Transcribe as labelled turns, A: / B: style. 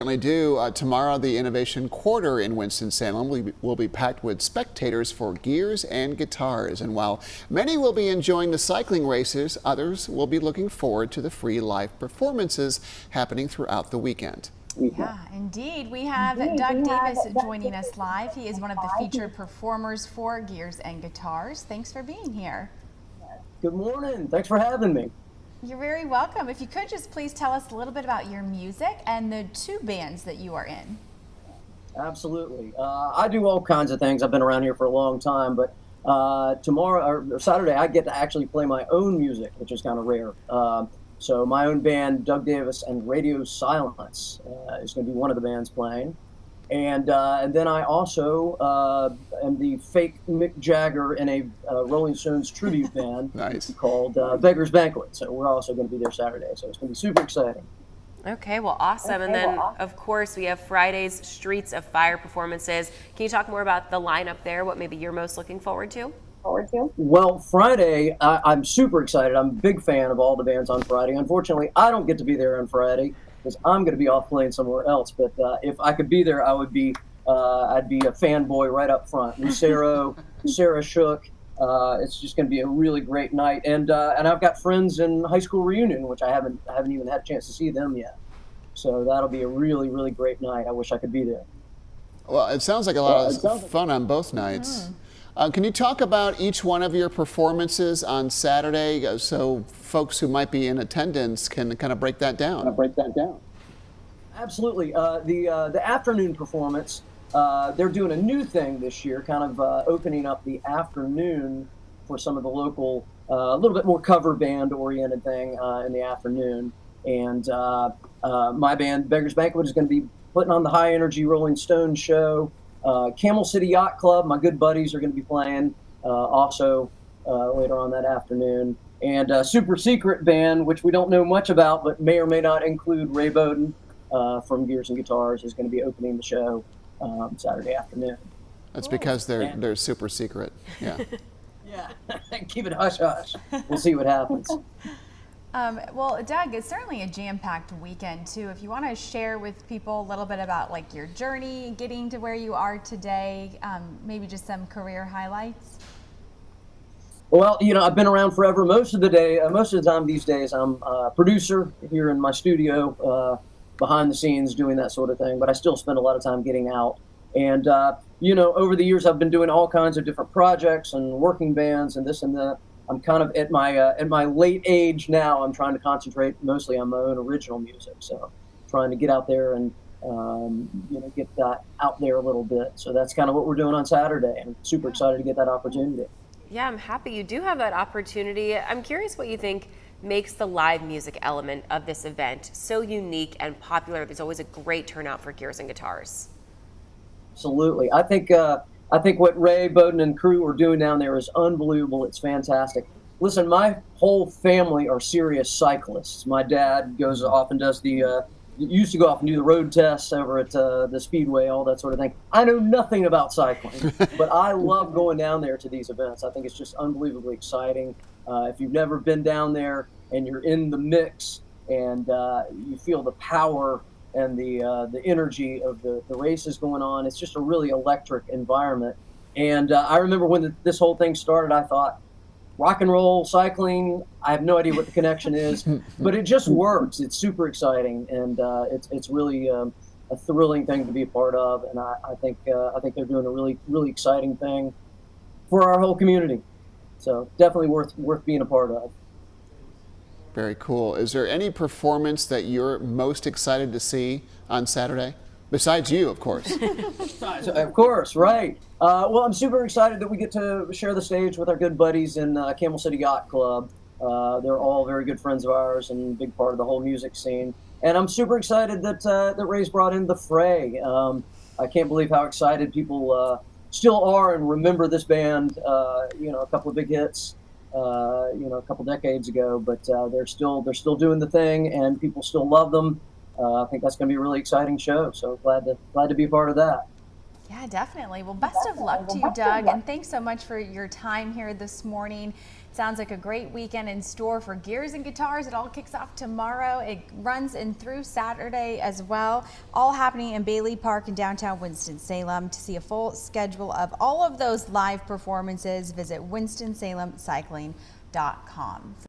A: Certainly do. Tomorrow, the Innovation Quarter in Winston-Salem will be packed with spectators for gears and guitars. And while many will be enjoying the cycling races, others will be looking forward to the free live performances happening throughout the weekend.
B: Yeah, indeed. We have Doug Davis joining us live. He is one of the featured performers for Gears and Guitars. Thanks for being here.
C: Good morning. Thanks for having me.
B: You're very welcome. If you could just please tell us a little bit about your music and the two bands that you are in.
C: Absolutely. I do all kinds of things. I've been around here for a long time, but tomorrow or Saturday I get to actually play my own music, which is kind of rare. So my own band, Doug Davis and Radio Silence, is going to be one of the bands playing. And then I also am the fake Mick Jagger in a Rolling Stones tribute band
A: Nice.
C: called Beggar's Banquet. So we're also going to be there Saturday. So it's going to be super exciting.
D: Okay, well, awesome. And then, of course, we have Friday's Streets of Fire performances. Can you talk more about the lineup there, what maybe you're most looking forward to?
C: Well, Friday, I'm super excited. I'm a big fan of all the bands on Friday. Unfortunately, I don't get to be there on Friday because I'm going to be off playing somewhere else. But if I could be there, I'd be a fanboy right up front. Lucero, Sarah Shook. It's just going to be a really great night. And I've got friends in High School Reunion, which I haven't even had a chance to see them yet. So that'll be a really, really great night. I wish I could be there.
A: Well, it sounds like a lot of fun on both nights. Can you talk about each one of your performances on Saturday so folks who might be in attendance can kind of break that down?
C: Absolutely. The afternoon performance, they're doing a new thing this year, kind of opening up the afternoon for some of the local, a little bit more cover band oriented thing in the afternoon. And my band, Beggar's Banquet, is going to be putting on the high energy Rolling Stones show. Camel City Yacht Club, my good buddies, are going to be playing also later on that afternoon. And Super Secret Band, which we don't know much about, but may or may not include Ray Bowden from Gears and Guitars, is going to be opening the show Saturday afternoon.
A: That's because they're super secret. Yeah.
C: Yeah, keep it hush hush. We'll see what happens.
B: Well, Doug, it's certainly a jam-packed weekend too. If you want to share with people a little bit about like your journey getting to where you are today, maybe just some career highlights.
C: Well, I've been around forever. Most of the time these days, I'm a producer here in my studio, behind the scenes doing that sort of thing. But I still spend a lot of time getting out. And over the years, I've been doing all kinds of different projects and working bands and this and that. I'm kind of at my late age now. I'm trying to concentrate mostly on my own original music. So trying to get out there and get that out there a little bit. So that's kind of what we're doing on Saturday. I'm super excited to get that opportunity.
D: Yeah, I'm happy you do have that opportunity. I'm curious what you think makes the live music element of this event so unique and popular. There's always a great turnout for Gears and Guitars.
C: Absolutely. I think what Ray Bowden and crew are doing down there is unbelievable. It's fantastic. Listen, my whole family are serious cyclists. My dad goes off and does used to go off and do the road tests over at the Speedway, all that sort of thing. I know nothing about cycling, but I love going down there to these events. I think it's just unbelievably exciting. If you've never been down there and you're in the mix and you feel the power and the energy of the races going on, it's just a really electric environment. And I remember when this whole thing started, I thought, rock and roll, cycling, I have no idea what the connection is, but it just works. It's super exciting, and it's really a thrilling thing to be a part of. And I think they're doing a really, really exciting thing for our whole community. So definitely worth being a part of.
A: Very cool. Is there any performance that you're most excited to see on Saturday? Besides you, of course.
C: Of course, right. Well, I'm super excited that we get to share the stage with our good buddies in Camel City Yacht Club. They're all very good friends of ours and a big part of the whole music scene. And I'm super excited that Ray's brought in The Fray. I can't believe how excited people still are and remember this band, a couple of big hits. A couple decades ago, but they're still doing the thing, and people still love them. I think that's going to be a really exciting show. So glad to be a part of that.
B: Yeah, definitely. Well, best of luck to you, Doug, and thanks so much for your time here this morning. Sounds like a great weekend in store for Gears and Guitars. It all kicks off tomorrow. It runs in through Saturday as well, all happening in Bailey Park in downtown Winston-Salem. To see a full schedule of all of those live performances, visit winstonssalemcycling.com.